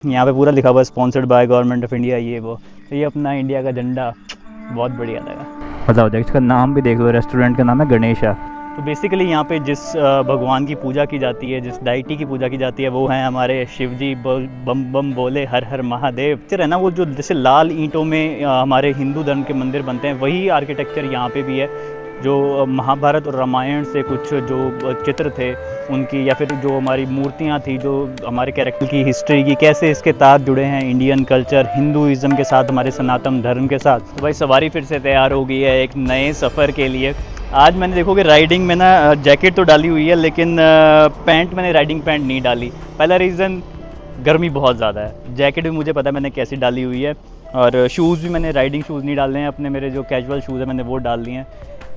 यहाँ पे पूरा लिखा हुआ है sponsored by government of India, ये वो। तो ये अपना इंडिया का झंडा बहुत बढ़िया लगा। बताओ देख, इसका नाम भी देख लो, रेस्टोरेंट का नाम है गणेशा। तो बेसिकली यहाँ पे जिस भगवान की पूजा की जाती है, जिस डाइटी की पूजा की जाती है, वो है हमारे शिव जी। बम बम बोले हर हर महादेव। फिर है ना वो जो जैसे लाल ईंटों में हमारे हिंदू धर्म के मंदिर बनते हैं, वही आर्किटेक्चर यहाँ पे भी है। जो महाभारत और रामायण से कुछ जो चित्र थे उनकी, या फिर जो हमारी मूर्तियाँ थी, जो हमारे कैरेक्टर की हिस्ट्री की, कैसे इसके तार जुड़े हैं इंडियन कल्चर, हिंदुइज़्म के साथ, हमारे सनातन धर्म के साथ। तो भाई सवारी फिर से तैयार हो गई है एक नए सफ़र के लिए। आज मैंने देखोगे राइडिंग में ना जैकेट तो डाली हुई है, लेकिन पैंट मैंने राइडिंग पैंट नहीं डाली। पहला रीज़न, गर्मी बहुत ज़्यादा है। जैकेट भी मुझे पता है मैंने कैसी डाली हुई है, और शूज़ भी मैंने राइडिंग शूज़ नहीं डाले हैं अपने, मेरे जो कैजुअल शूज़ है मैंने वो डाल लिए हैं।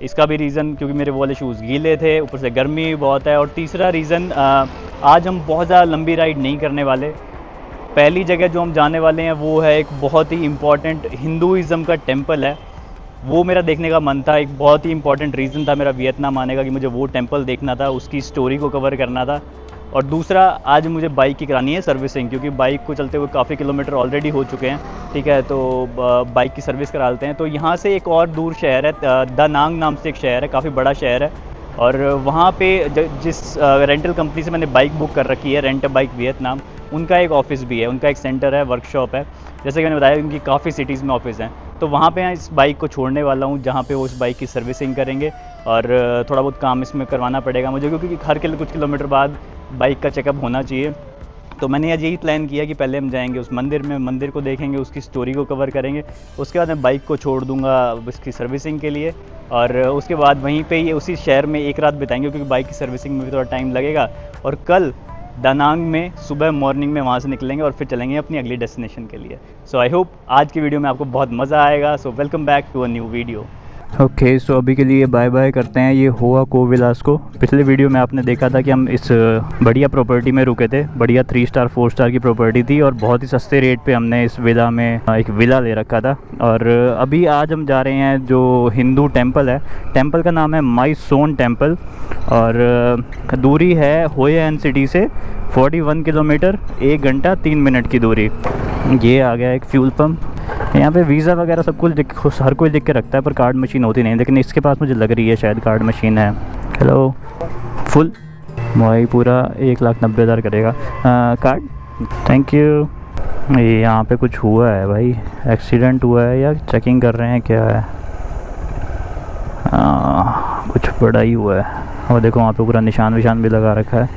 इसका भी रीज़न क्योंकि मेरे वो वाले शूज़ गीले थे, ऊपर से गर्मी भी बहुत है। और तीसरा रीज़न, आज हम बहुत ज़्यादा लंबी राइड नहीं करने वाले। पहली जगह जो हम जाने वाले हैं वो है एक बहुत ही इम्पॉर्टेंट हिंदुइज़्म का टेम्पल है, वो मेरा देखने का मन था। एक बहुत ही इंपॉर्टेंट रीज़न था मेरा वियतनाम आने का कि मुझे वो टेंपल देखना था, उसकी स्टोरी को कवर करना था। और दूसरा, आज मुझे बाइक की करानी है सर्विसिंग, क्योंकि बाइक को चलते हुए काफ़ी किलोमीटर ऑलरेडी हो चुके हैं। ठीक है, तो बाइक की सर्विस करा लेते हैं। तो यहाँ से एक और दूर शहर है, दा नांग नाम से एक शहर है, काफ़ी बड़ा शहर है। और वहाँ पे जिस रेंटल कंपनी से मैंने बाइक बुक कर रखी है, रेंट बाइक वियतनाम, उनका एक ऑफ़िस भी है, उनका एक सेंटर है, वर्कशॉप है। जैसे कि मैंने बताया, उनकी काफ़ी सिटीज़ में ऑफिस हैं। तो वहाँ पे इस बाइक को छोड़ने वाला हूँ, जहाँ पे वो इस बाइक की सर्विसिंग करेंगे। और थोड़ा बहुत काम इसमें करवाना पड़ेगा मुझे, क्योंकि हर कुछ किलोमीटर बाद बाइक का चेकअप होना चाहिए। तो मैंने आज यही प्लान किया कि पहले हम जाएंगे उस मंदिर में, मंदिर को देखेंगे, उसकी स्टोरी को कवर करेंगे। उसके बाद मैं बाइक को छोड़ दूंगा उसकी सर्विसिंग के लिए, और उसके बाद वहीं पे ही उसी शहर में एक रात बिताएंगे, क्योंकि बाइक की सर्विसिंग में भी थोड़ा टाइम लगेगा। और कल दानांग में सुबह मॉर्निंग में वहाँ से निकलेंगे और फिर चलेंगे अपनी अगली डेस्टिनेशन के लिए। सो आई होप आज की वीडियो में आपको बहुत मज़ा आएगा। So welcome back to a new video. Okay, so अभी के लिए बाय बाय करते हैं। ये हुआ को विलास को। पिछले वीडियो में आपने देखा था कि हम इस बढ़िया प्रॉपर्टी में रुके थे। बढ़िया 3 स्टार 4 स्टार की प्रॉपर्टी थी, और बहुत ही सस्ते रेट पे हमने इस विला में एक विला ले रखा था। और अभी आज हम जा रहे हैं जो हिंदू टेंपल है, टेंपल का नाम है माई सोन टेंपल, और दूरी है होए एन सिटी से 41 किलोमीटर, 1 घंटा 3 मिनट की दूरी। ये आ गया एक फ्यूल पम्प। यहाँ पे वीज़ा वगैरह सब कुछ हर कोई लिख के रखता है, पर कार्ड मशीन होती नहीं, लेकिन इसके पास मुझे लग रही है शायद कार्ड मशीन है। हेलो, फुल भाई पूरा 1,90,000 करेगा कार्ड। Thank you. ये यहाँ पे कुछ हुआ है भाई, एक्सीडेंट हुआ है या चेकिंग कर रहे हैं क्या है? कुछ बड़ा ही हुआ है। और देखो वहाँ पे पूरा निशान विशान भी लगा रखा है,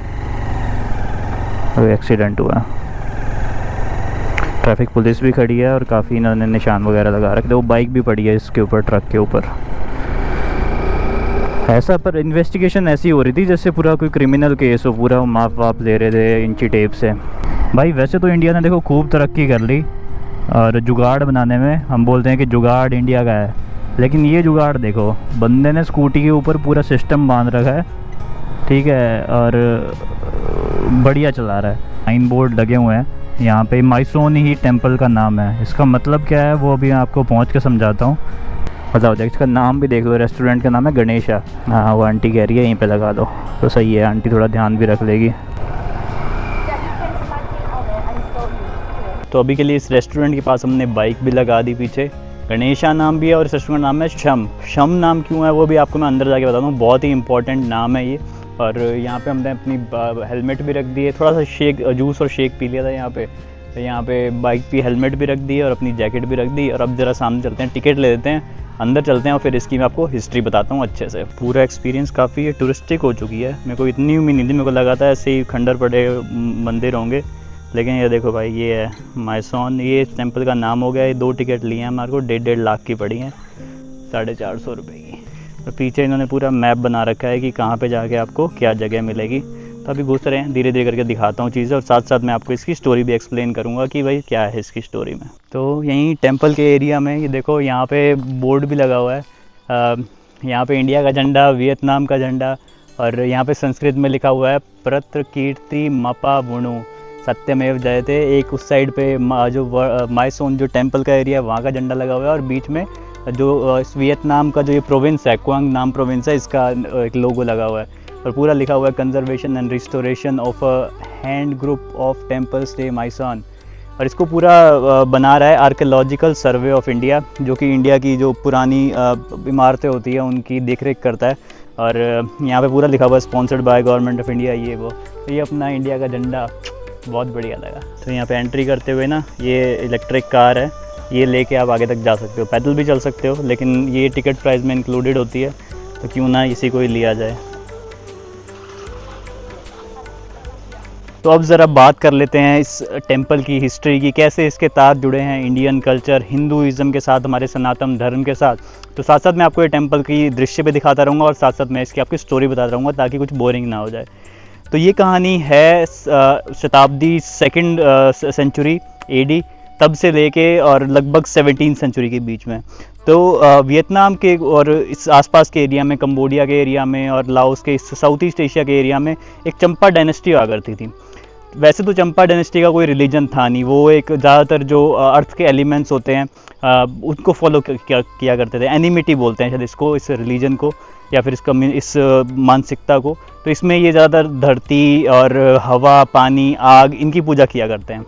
एक्सीडेंट हुआ है। ट्रैफिक पुलिस भी खड़ी है और काफ़ी इन्होंने निशान वगैरह लगा रखे थे। वो बाइक भी पड़ी है इसके ऊपर, ट्रक के ऊपर। ऐसा पर इन्वेस्टिगेशन ऐसी हो रही थी जैसे पूरा कोई क्रिमिनल केस हो, पूरा माप वाप ले रहे थे इंची टेप से। भाई वैसे तो इंडिया ने देखो खूब तरक्की कर ली, और जुगाड़ बनाने में हम बोलते हैं कि जुगाड़ इंडिया का है, लेकिन ये जुगाड़ देखो, बंदे ने स्कूटी के ऊपर पूरा सिस्टम बांध रखा है, ठीक है, और बढ़िया चला रहा है। साइन बोर्ड लगे हुए हैं यहाँ पे, माइसोन ही टेंपल का नाम है। इसका मतलब क्या है वो अभी आपको पहुँच के समझाता हूँ। बताओ देख, इसका नाम भी देख लो, रेस्टोरेंट का नाम है गणेशा। हाँ, वो आंटी कह रही है यहीं पे लगा दो, तो सही है, आंटी थोड़ा ध्यान भी रख लेगी। तो अभी के लिए इस रेस्टोरेंट के पास हमने बाइक भी लगा दी पीछे। गणेशा नाम भी है, और इस रेस्टोरेंट का नाम है शम नाम क्यों है वो भी आपको मैं अंदर जाके बताता हूँ, बहुत ही इंपॉर्टेंट नाम है ये। और यहाँ पे हमने अपनी हेलमेट भी रख दी है, थोड़ा सा शेक जूस और शेक पी लिया था यहाँ पे। तो यहाँ पे बाइक पे हेलमेट भी रख दी है और अपनी जैकेट भी रख दी। और अब ज़रा सामने चलते हैं, टिकट ले लेते हैं, अंदर चलते हैं, और फिर इसकी मैं आपको हिस्ट्री बताता हूँ अच्छे से। पूरा एक्सपीरियंस काफ़ी टूरिस्टिक हो चुकी है, मेरे को इतनी उम्मीद नहीं थी, मेरे को लगा था ऐसे ही खंडर पड़े मंदिर होंगे, लेकिन ये देखो भाई, ये है माइसोन, ये टेंपल का नाम हो गया। ये 2 टिकट लिए हैं हमारे को, 1.5 लाख की पड़ी हैं, 450 रुपये की। और पीछे इन्होंने पूरा मैप बना रखा है कि कहाँ पे जाके आपको क्या जगह मिलेगी। तो अभी घुस रहे हैं, धीरे धीरे करके दिखाता हूँ चीज़ें, और साथ साथ मैं आपको इसकी स्टोरी भी एक्सप्लेन करूँगा कि भाई क्या है इसकी स्टोरी में। तो यहीं टेंपल के एरिया में ये देखो, यहाँ पे बोर्ड भी लगा हुआ है। यहाँ पे इंडिया का झंडा, वियतनाम का झंडा, और यहाँ पे संस्कृत में लिखा हुआ है प्रत्र कीर्ति मपा वुणु सत्यमेव जयते। एक उस साइड पे जो माइसोन जो टेंपल का एरिया है वहाँ का झंडा लगा हुआ है, और बीच में जो वियतनाम का जो ये प्रोविंस है, क्वांग नाम प्रोविंस है, इसका एक लोगो लगा हुआ है। और पूरा लिखा हुआ है conservation and restoration of a hand group of temple stay My Son. और इसको पूरा बना रहा है आर्कियोलॉजिकल सर्वे ऑफ इंडिया, जो कि इंडिया की जो पुरानी इमारतें होती है उनकी देखरेख करता है। और यहाँ पे पूरा लिखा हुआ है sponsored by government of India, ये वो। तो ये अपना इंडिया का झंडा बहुत बढ़िया लगा। तो यहाँ पे एंट्री करते हुए ना ये इलेक्ट्रिक कार है, ये लेके आप आगे तक जा सकते हो, पैदल भी चल सकते हो, लेकिन ये टिकट प्राइस में इंक्लूडेड होती है, तो क्यों ना इसी को ही लिया जाए। तो अब ज़रा बात कर लेते हैं इस टेंपल की हिस्ट्री की, कैसे इसके तार जुड़े हैं इंडियन कल्चर, हिंदुज़म के साथ, हमारे सनातन धर्म के साथ। तो साथ साथ मैं आपको ये टेंपल की दृश्य भी दिखाता रहूँगा और साथ साथ मैं इसकी आपकी स्टोरी बताता रहूँगा, ताकि कुछ बोरिंग ना हो जाए। तो ये कहानी है शताब्दी 2nd सेंचुरी AD, तब से लेके और लगभग 17th सेंचुरी के बीच में। तो वियतनाम के और इस आसपास के एरिया में, कंबोडिया के एरिया में और लाओस के इस साउथ ईस्ट एशिया के एरिया में एक चंपा डायनेस्टी हुआ करती थी। वैसे तो चंपा डायनेस्टी का कोई रिलीजन था नहीं, वो एक ज़्यादातर जो अर्थ के एलिमेंट्स होते हैं उनको फॉलो किया करते थे। एनिमिटी बोलते हैं शायद इसको, इस रिलीजन को, या फिर इस मानसिकता को। तो इसमें ये ज़्यादातर धरती और हवा, पानी, आग, इनकी पूजा किया करते हैं।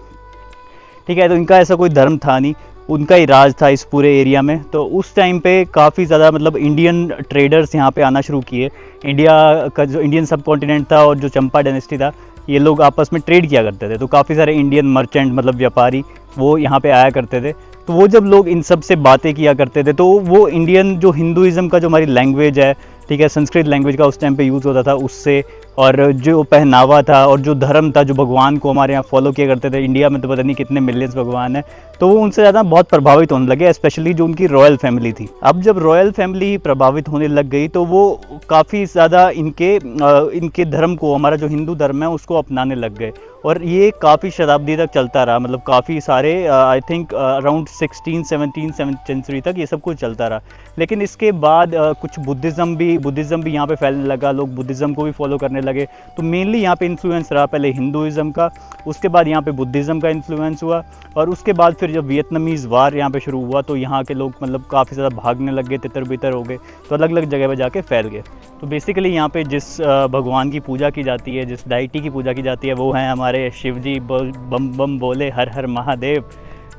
ठीक है, तो इनका ऐसा कोई धर्म था नहीं, उनका ही राज था इस पूरे एरिया में। तो उस टाइम पे काफ़ी ज़्यादा मतलब इंडियन ट्रेडर्स यहाँ पे आना शुरू किए। इंडिया का जो इंडियन सब कॉन्टिनेंट था और जो चंपा डायनेस्टी था, ये लोग आपस में ट्रेड किया करते थे। तो काफ़ी सारे इंडियन मर्चेंट मतलब व्यापारी वो यहाँ पे आया करते थे। तो वो जब लोग इन सब से बातें किया करते थे, तो वो इंडियन जो हिंदुज़म का जो हमारी लैंग्वेज है, ठीक है, संस्कृत लैंग्वेज का उस टाइम पे यूज़ होता था, उससे, और जो पहनावा था और जो धर्म था, जो भगवान को हमारे यहाँ फॉलो किया करते थे, इंडिया में तो पता नहीं कितने मिलियंस भगवान हैं, तो वो उनसे ज़्यादा बहुत प्रभावित होने लगे, स्पेशली जो उनकी रॉयल फैमिली थी। अब जब रॉयल फैमिली प्रभावित होने लग गई, तो वो काफ़ी ज़्यादा इनके धर्म को, हमारा जो हिंदू धर्म है, उसको अपनाने लग गए। और ये काफ़ी शताब्दी तक चलता रहा, मतलब काफ़ी सारे आई थिंक अराउंड 16-17 सेंचुरी तक ये सब कुछ चलता रहा। लेकिन इसके बाद कुछ बुद्धिज़्म भी यहाँ पे फैलने लगा, लोग बुद्धिज़्म को भी फॉलो करने लगे। तो मेनली यहाँ पे इन्फ्लुएंस रहा पहले हिंदुज़्म का, उसके बाद यहाँ पे बुद्धिज़्म का इन्फ्लुएंस हुआ, और उसके बाद फिर जब वियतनामीज़ वार यहाँ पे शुरू हुआ, तो यहाँ के लोग मतलब काफ़ी ज़्यादा भागने लग गए, तितर बितर हो गए, तो अलग अलग जगह पे जाके फैल गए। तो बेसिकली यहाँ पे जिस भगवान की पूजा की जाती है, जिस डाइटी की पूजा की जाती है, वो हैं हमारे शिव जी, बम बम बोले हर हर महादेव।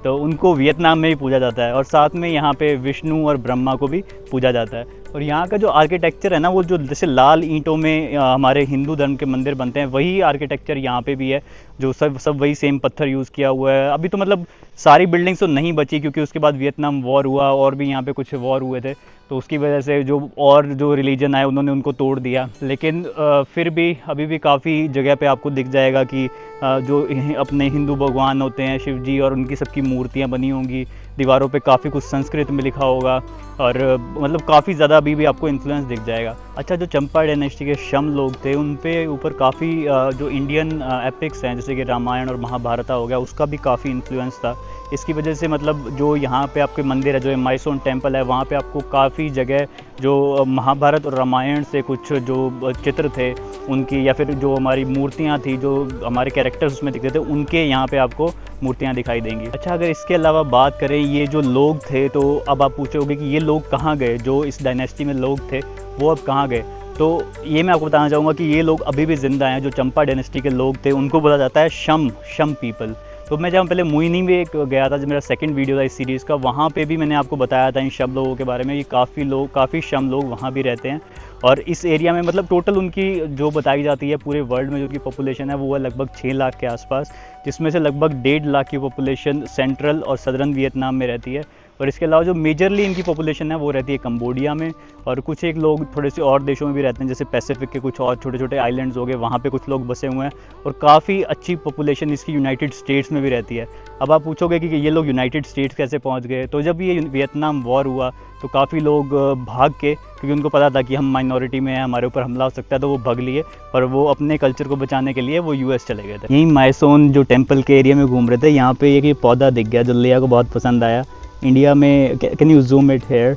तो उनको वियतनाम में भी पूजा जाता है, और साथ में यहाँ पे विष्णु और ब्रह्मा को भी पूजा जाता है। और यहाँ का जो आर्किटेक्चर है ना, वो जो जैसे लाल ईंटों में हमारे हिंदू धर्म के मंदिर बनते हैं, वही आर्किटेक्चर यहाँ पे भी है, जो सब वही सेम पत्थर यूज़ किया हुआ है। अभी तो मतलब सारी बिल्डिंग्स तो नहीं बची, क्योंकि उसके बाद वियतनाम वॉर हुआ और भी यहाँ पे कुछ वॉर हुए थे, तो उसकी वजह से जो रिलीजन आए उन्होंने उनको तोड़ दिया। लेकिन फिर भी अभी भी काफ़ी जगह पे आपको दिख जाएगा कि जो अपने हिंदू भगवान होते हैं, शिव जी, और उनकी सबकी मूर्तियाँ बनी होंगी, दीवारों पे काफ़ी कुछ संस्कृत में लिखा होगा, और मतलब काफ़ी ज़्यादा अभी भी आपको इन्फ्लुएंस दिख जाएगा। अच्छा, जो चंपा डायनेस्टी के शम लोग थे, उन पे ऊपर काफ़ी जो इंडियन एपिक्स हैं, जैसे कि रामायण और महाभारत हो गया, उसका भी काफ़ी इन्फ्लुएंस था। इसकी वजह से मतलब जो यहाँ पे आपके मंदिर है, जो माइसोन टेम्पल है, वहाँ पे आपको काफ़ी जगह जो महाभारत और रामायण से कुछ जो चित्र थे उनकी, या फिर जो हमारी मूर्तियाँ थी, जो हमारे कैरेक्टर्स उसमें दिखते थे, उनके यहाँ पे आपको मूर्तियाँ दिखाई देंगी। अच्छा, अगर इसके अलावा बात करें ये जो लोग थे, तो अब आप पूछोगे कि ये लोग कहाँ गए, जो इस डायनेस्टी में लोग थे वो अब कहाँ गए। तो ये मैं आपको बताना चाहूँगा कि ये लोग अभी भी ज़िंदा हैं। जो चंपा डायनेस्टी के लोग थे, उनको बोला जाता है शम पीपल। तो मैं जब पहले मोहिनी में गया था, जो मेरा सेकंड वीडियो था इस सीरीज़ का, वहाँ पे भी मैंने आपको बताया था इन शम लोगों के बारे में। ये काफ़ी शम लोग वहाँ भी रहते हैं, और इस एरिया में मतलब टोटल उनकी जो बताई जाती है पूरे वर्ल्ड में जो उनकी पॉपुलेशन है, वो है लगभग 6 लाख के आसपास, जिसमें से लगभग 1.5 लाख की पॉपुलेशन सेंट्रल और सदर्न वियतनाम में रहती है। और इसके अलावा जो मेजरली इनकी पॉपुलेशन है वो रहती है कंबोडिया में, और कुछ एक लोग थोड़े से और देशों में भी रहते हैं, जैसे पैसिफिक के कुछ और छोटे छोटे आइलैंड्स हो गए, वहाँ पे कुछ लोग बसे हुए हैं। और काफ़ी अच्छी पॉपुलेशन इसकी यूनाइटेड स्टेट्स में भी रहती है। अब आप पूछोगे कि ये लोग यूनाइटेड स्टेट्स कैसे पहुँच गए, तो जब ये वियतनाम वॉर हुआ तो काफ़ी लोग भाग के, क्योंकि उनको पता था कि हम माइनॉरिटी में हैं, हमारे ऊपर हमला हो सकता है, तो वो भाग लिए, और वो अपने कल्चर को बचाने के लिए वो यूएस चले गए थे। यहीं माइसोन जो टेम्पल के एरिया में घूम रहे थे, यहाँ पे एक ये पौधा दिख गया जो लिया को बहुत पसंद आया। इंडिया में can you zoom it here,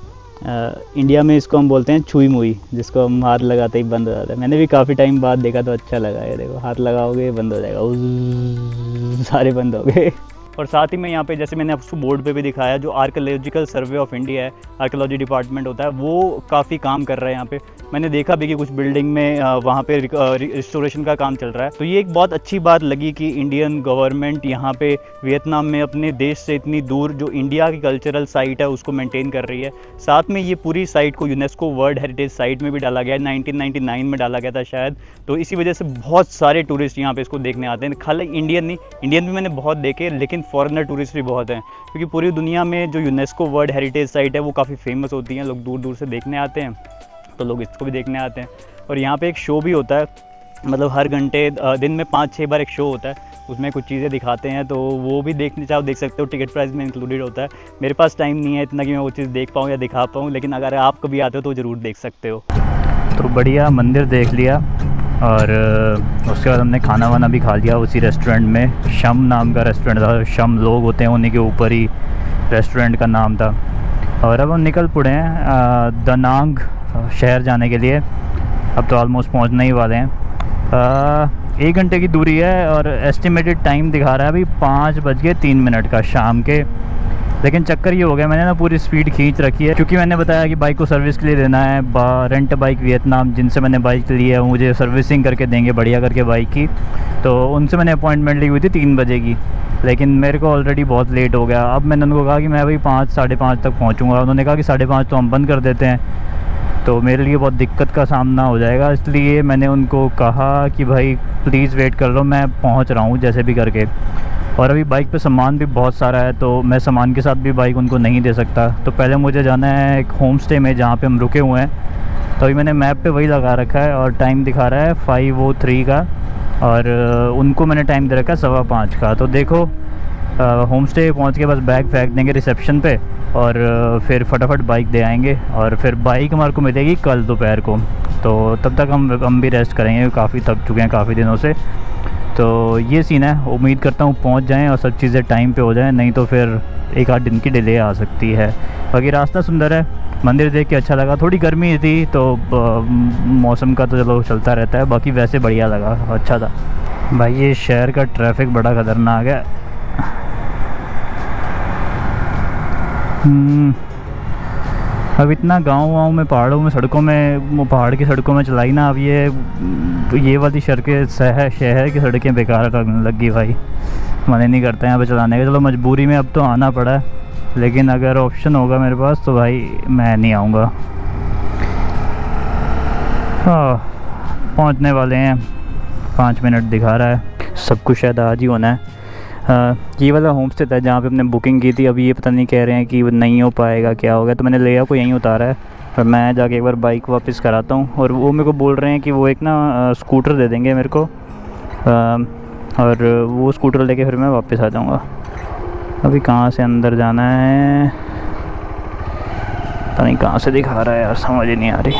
India में इसको हम बोलते हैं छुई मुई, जिसको हम हाथ लगाते ही बंद हो जाता है। मैंने भी काफ़ी टाइम बाद देखा तो अच्छा लगा। ये देखो, हाथ लगाओगे बंद हो जाएगा, सारे बंद हो गए। और साथ ही में यहाँ पे जैसे मैंने आपको बोर्ड पे भी दिखाया, जो आर्कियोलॉजिकल सर्वे ऑफ इंडिया है, आर्कियोलॉजी डिपार्टमेंट होता है, वो काफ़ी काम कर रहा है यहाँ पे। मैंने देखा भी कि कुछ बिल्डिंग में वहाँ पे रिस्टोरेशन का काम चल रहा है। तो ये एक बहुत अच्छी बात लगी कि इंडियन गवर्नमेंट यहाँ पे वियतनाम में अपने देश से इतनी दूर जो इंडिया की कल्चरल साइट है उसको मेंटेन कर रही है। साथ में ये पूरी साइट को यूनेस्को वर्ल्ड हेरिटेज साइट में भी डाला गया है, 1999 में डाला गया था शायद। तो इसी वजह से बहुत सारे टूरिस्ट यहाँ पे इसको देखने आते हैं। खाली इंडियन नहीं, इंडियन भी मैंने बहुत देखे, लेकिन फॉरेनर टूरिस्ट भी बहुत हैं, क्योंकि पूरी दुनिया में जो यूनेस्को वर्ल्ड हेरिटेज साइट है वो काफ़ी फेमस होती हैं, लोग दूर दूर से देखने आते हैं, तो लोग इसको भी देखने आते हैं। और यहाँ पे एक शो भी होता है, मतलब हर घंटे दिन में 5-6 बार एक शो होता है, उसमें कुछ चीज़ें दिखाते हैं, तो वो भी देखने चाहो देख सकते हो, टिकट प्राइस में इंक्लूडेड होता है। मेरे पास टाइम नहीं है इतना कि मैं वो चीज़ देख पाऊँ या दिखा पाऊँ, लेकिन अगर आप कभी आते हो तो ज़रूर देख सकते हो। तो बढ़िया मंदिर देख लिया, और उसके बाद हमने खाना वाना भी खा लिया उसी रेस्टोरेंट में। शम नाम का रेस्टोरेंट था, शम लोग होते हैं उन्हीं के ऊपर ही रेस्टोरेंट का नाम था। और अब हम निकल पड़े हैं दनांग शहर जाने के लिए। अब तो ऑलमोस्ट पहुंचने ही वाले हैं। 1 घंटे की दूरी है और एस्टिमेटेड टाइम दिखा रहा है अभी 5:03 का शाम के। लेकिन चक्कर ये हो गया, मैंने ना पूरी स्पीड खींच रखी है, क्योंकि मैंने बताया कि बाइक को सर्विस के लिए देना है। रेंट बाइक वियतनाम जिनसे मैंने बाइक ली है मुझे सर्विसिंग करके देंगे बढ़िया करके बाइक की, तो उनसे मैंने अपॉइंटमेंट ली हुई थी 3 बजे की, लेकिन मेरे को ऑलरेडी बहुत लेट हो गया। अब मैंने उनको कहा कि मैं भाई 5-5:30 तक पहुँचूँगा। उन्होंने कहा कि 5:30 तो हम बंद कर देते हैं, तो मेरे लिए बहुत दिक्कत का सामना हो जाएगा। इसलिए मैंने उनको कहा कि भाई प्लीज़ वेट कर लो, मैं पहुंच रहा हूं जैसे भी करके। और अभी बाइक पे सामान भी बहुत सारा है, तो मैं सामान के साथ भी बाइक उनको नहीं दे सकता। तो पहले मुझे जाना है एक होम स्टे में जहाँ पे हम रुके हुए हैं। तो अभी मैंने मैप पे वही लगा रखा है और टाइम दिखा रहा है 5:03 का, और उनको मैंने टाइम दे रखा है 5:15 का। तो देखो होम स्टे पहुँच के बस बैग फेंक देंगे रिसेप्शन पे, और फिर फटाफट बाइक दे आएंगे, और फिर बाइक हमारे को मिलेगी कल दोपहर को। तो तब तक हम भी रेस्ट करेंगे, काफ़ी थक चुके हैं काफ़ी दिनों से। तो ये सीन है, उम्मीद करता हूँ पहुँच जाएं और सब चीज़ें टाइम पे हो जाएं, नहीं तो फिर 1-8 दिन की डिले आ सकती है। बाकी रास्ता सुंदर है, मंदिर देख के अच्छा लगा। थोड़ी गर्मी थी तो मौसम का तो चलो चलता रहता है, बाकी वैसे बढ़िया लगा, अच्छा था। भाई ये शहर का ट्रैफिक बड़ा ख़तरनाक है। अब इतना गांव में पहाड़ों में सड़कों में, पहाड़ की सड़कों में चलाई ना, अब ये वाली सड़कें शहर की सड़कें बेकार लगने लगी भाई, मन नहीं करता यहाँ पे चलाने का। चलो मजबूरी में अब तो आना पड़ा है, लेकिन अगर ऑप्शन होगा मेरे पास तो भाई मैं नहीं आऊँगा। हाँ पहुँचने वाले हैं, 5 मिनट दिखा रहा है, सब कुछ शायद आज ही होना है। ये वाला होम स्टे था जहाँ पे हमने बुकिंग की थी, अभी ये पता नहीं कह रहे हैं कि वो नहीं हो पाएगा, क्या होगा। तो मैंने लेया को यहीं उतारा है, और मैं जाके एक बार बाइक वापस कराता हूँ। और वो मेरे को बोल रहे हैं कि वो एक ना स्कूटर दे देंगे मेरे को, और वो स्कूटर लेके फिर मैं वापस आ जाऊँगा। अभी कहाँ से अंदर जाना है पता नहीं, कहाँ से दिखा रहा है यार, समझ ही नहीं आ रही,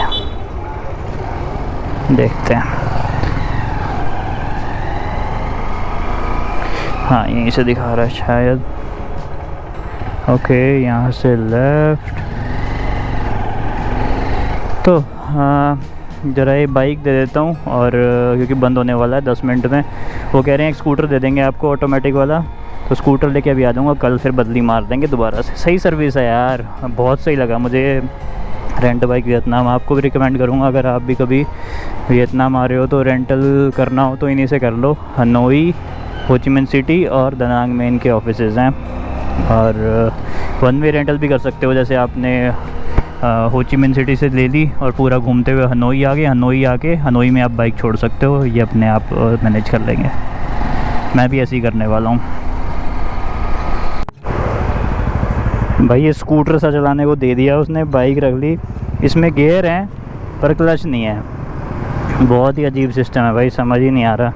देखते हैं। हाँ यहीं से दिखा रहा है शायद। ओके यहाँ से लेफ़्ट। तो ज़रा ये बाइक दे देता हूँ, और क्योंकि बंद होने वाला है 10 मिनट में। वो कह रहे हैं एक स्कूटर दे देंगे आपको ऑटोमेटिक वाला, तो स्कूटर लेके अभी आ जाऊँगा, कल फिर बदली मार देंगे दोबारा से। सही सर्विस है यार, बहुत सही लगा मुझे रेंट बाइक वियतनाम। आपको भी रिकमेंड करूँगा, अगर आप भी कभी वियतनाम आ रहे हो तो रेंटल करना हो तो इन्हीं से कर लो। हनोई, हो ची मिन सिटी और दनांग में इनके ऑफिसेज़ हैं। और 1 वे रेंटल भी कर सकते हो, जैसे आपने हो ची मिन सिटी से ले ली और पूरा घूमते हुए हनोई आ गए, हनोई आके हनोई में आप बाइक छोड़ सकते हो, ये अपने आप मैनेज कर लेंगे। मैं भी ऐसे ही करने वाला हूँ। भाई ये स्कूटर सा चलाने को दे दिया उसने, बाइक रख ली, इसमें गियर हैं पर क्लच नहीं है। बहुत ही अजीब सिस्टम है भाई, समझ ही नहीं आ रहा।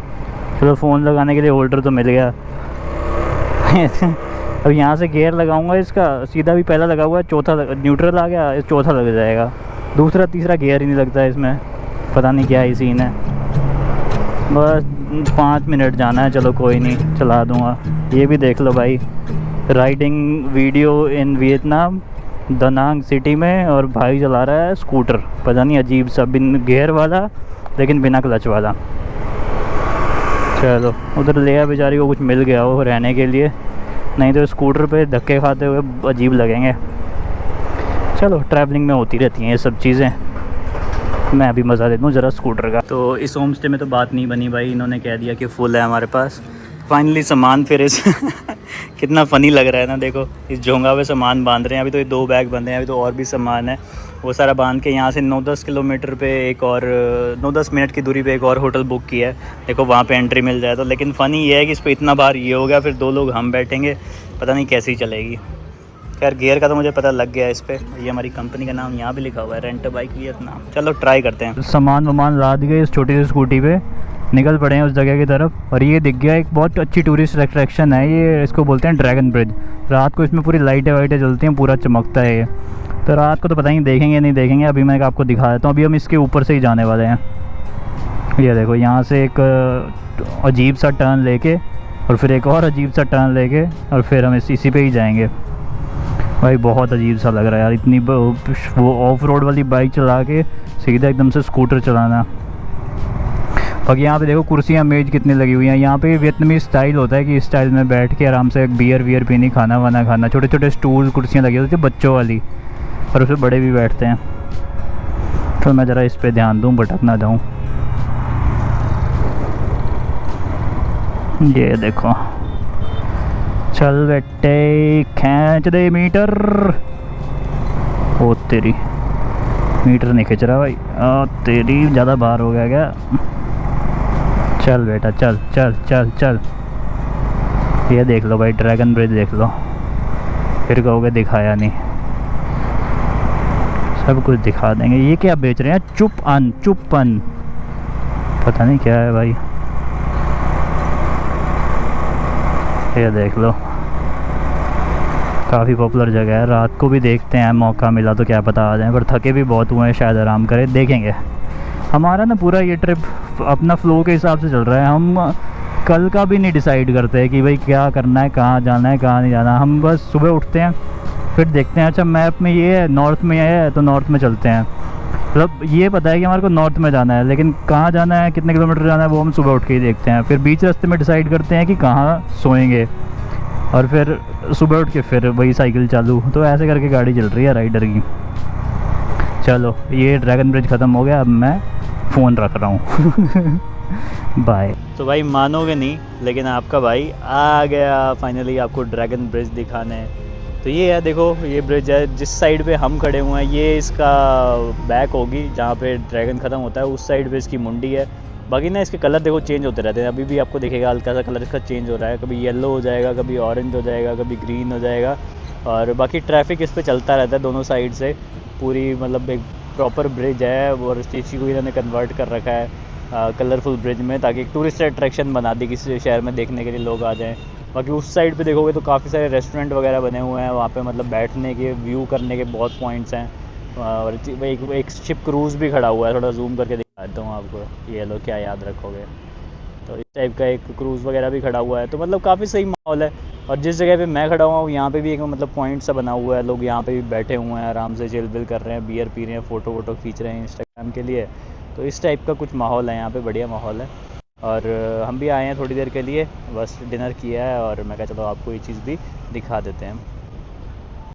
चलो फ़ोन लगाने के लिए होल्डर तो मिल गया। अब यहाँ से गियर लगाऊंगा इसका, सीधा भी पहला लगा हुआ है, चौथा न्यूट्रल आ गया, चौथा लग जाएगा, दूसरा तीसरा गियर ही नहीं लगता है इसमें, पता नहीं क्या ही सीन है। बस 5 मिनट जाना है, चलो कोई नहीं, चला दूँगा। ये भी देख लो भाई, riding video in Vietnam Da Nang city में, और भाई चला रहा है स्कूटर, पता नहीं अजीब सा, बिन गियर वाला लेकिन बिना क्लच वाला। चलो उधर लिया बेचारी को कुछ मिल गया हो रहने के लिए, नहीं तो स्कूटर पे धक्के खाते हुए अजीब लगेंगे। चलो ट्रैवलिंग में होती रहती हैं ये सब चीज़ें। मैं अभी मज़ा लेता हूँ ज़रा स्कूटर का। तो इस होम स्टे में तो बात नहीं बनी भाई, इन्होंने कह दिया कि फुल है हमारे पास। फाइनली सामान फिर इस कितना फ़नी लग रहा है ना, देखो इस झोंगा पे सामान बांध रहे हैं। अभी तो ये 2 बैग बंधे हैं, अभी तो और भी सामान है। वो सारा बांध के यहाँ से 9-10 किलोमीटर पे एक और 9-10 मिनट की दूरी पे एक और होटल बुक किया है। देखो वहाँ पे एंट्री मिल जाए तो। लेकिन फ़नी ये है कि इस पर इतना बार ये हो गया, फिर 2 लोग हम बैठेंगे, पता नहीं कैसी चलेगी। खैर गियर का तो मुझे पता लग गया है इस पर। ये हमारी कंपनी का नाम यहाँ भी लिखा हुआ है, रेंट बाइक वियतनाम। चलो ट्राई करते हैं। सामान वामान लाद गए इस छोटी सी स्कूटी पे, निकल पड़े हैं उस जगह की तरफ। और ये दिख गया एक बहुत अच्छी टूरिस्ट अट्रैक्शन है, ये इसको बोलते हैं ड्रैगन ब्रिज। रात को इसमें पूरी लाइटें वाइटें जलती हैं, पूरा चमकता है ये। तो रात को तो पता नहीं देखेंगे नहीं देखेंगे, अभी मैं आपको दिखा देता हूँ। अभी हम इसके ऊपर से ही जाने वाले हैं। ये देखो यहाँ से एक अजीब सा टर्न लेके और फिर एक और अजीब सा टर्न लेके और फिर हम इसी पे ही जाएंगे। भाई बहुत अजीब सा लग रहा है यार, इतनी वो ऑफ रोड वाली बाइक चला के सीधा एकदम से स्कूटर चलाना। बाकी यहाँ पे देखो कुर्सियाँ मेज कितनी लगी हुई हैं। यहाँ पे वियतनामी स्टाइल होता है कि इस स्टाइल में बैठ के आराम से बियर वियर पीनी, खाना वाना खाना। छोटे छोटे स्टूल कुर्सियाँ लगी होती हैं बच्चों वाली, और उसमें बड़े भी बैठते हैं। तो मैं ज़रा इस पे ध्यान दूँ, भटक ना जाऊँ। ये देखो, चल बेटे खींच दे मीटर। ओ तेरी, मीटर नहीं खींच रहा भाई। तेरी ज़्यादा बाहर हो गया क्या? चल बेटा चल चल चल चल। ये देख लो भाई, ड्रैगन ब्रिज देख लो, फिर कहोगे दिखाया नहीं। सब कुछ दिखा देंगे। ये क्या बेच रहे हैं? चुप्पन, पता नहीं क्या है भाई। ये देख लो, काफ़ी पॉपुलर जगह है। रात को भी देखते हैं, मौका मिला तो क्या पता आ जाए। पर थके भी बहुत हुए हैं, शायद आराम करें, देखेंगे। हमारा ना पूरा ये ट्रिप अपना फ़्लो के हिसाब से चल रहा है। हम कल का भी नहीं डिसाइड करते कि भाई क्या करना है, कहाँ जाना है, कहाँ नहीं जाना। हम बस सुबह उठते हैं, फिर देखते हैं अच्छा मैप में ये है, नॉर्थ में ये है तो नॉर्थ में चलते हैं। मतलब ये पता है कि हमारे को नॉर्थ में जाना है, लेकिन कहाँ जाना है, कितने किलोमीटर जाना है, वो हम सुबह उठ के ही देखते हैं। फिर बीच रास्ते में डिसाइड करते हैं कि कहाँ सोएंगे, और फिर सुबह उठ के फिर वही साइकिल चालू। तो ऐसे करके गाड़ी चल रही है राइडर की। चलो ये ड्रैगन ब्रिज ख़त्म हो गया, अब मैं फ़ोन रख रहा हूँ। बाय। तो भाई मानोगे नहीं, लेकिन आपका भाई आ गया फाइनली आपको ड्रैगन ब्रिज दिखाने। तो ये है, देखो ये ब्रिज है। जिस साइड पे हम खड़े हुए हैं ये इसका बैक होगी, जहाँ पे ड्रैगन ख़त्म होता है, उस साइड पे इसकी मुंडी है। बाकी ना इसके कलर देखो चेंज होते रहते हैं, अभी भी आपको दिखेगा हल्का सा कलर इसका चेंज हो रहा है। कभी येलो हो जाएगा, कभी ऑरेंज हो जाएगा, कभी ग्रीन हो जाएगा। और बाकी ट्रैफिक इस पर चलता रहता है दोनों साइड से। पूरी मतलब एक प्रॉपर ब्रिज है, और इस चीज़ को इन्होंने कन्वर्ट कर रखा है कलरफुल ब्रिज में, ताकि एक टूरिस्ट अट्रैक्शन बना दी, किसी शहर में देखने के लिए लोग आ जाएँ। बाकी उस साइड पे देखोगे तो काफ़ी सारे रेस्टोरेंट वगैरह बने हुए हैं वहाँ पे, मतलब बैठने के, व्यू करने के बहुत पॉइंट्स हैं। और एक शिप क्रूज़ भी खड़ा हुआ है, थोड़ा जूम करके दिखा देता हूँ आपको। ये लो, क्या याद रखोगे। तो इस टाइप का एक क्रूज़ वगैरह भी खड़ा हुआ है। तो मतलब काफ़ी सही माहौल है। और जिस जगह पे मैं खड़ा हुआ हूँ यहाँ पे भी एक मतलब पॉइंट सा बना हुआ है, लोग यहाँ पे भी बैठे हुए हैं, आराम से चिल बिल कर रहे हैं, बियर पी रहे हैं, फ़ोटो वोटो खींच रहे हैं इंस्टाग्राम के लिए। तो इस टाइप का कुछ माहौल है यहाँ पे, बढ़िया माहौल है। और हम भी आए हैं थोड़ी देर के लिए, बस डिनर किया है, और मैं कहा चलो आपको ये चीज़ भी दिखा देते हैं।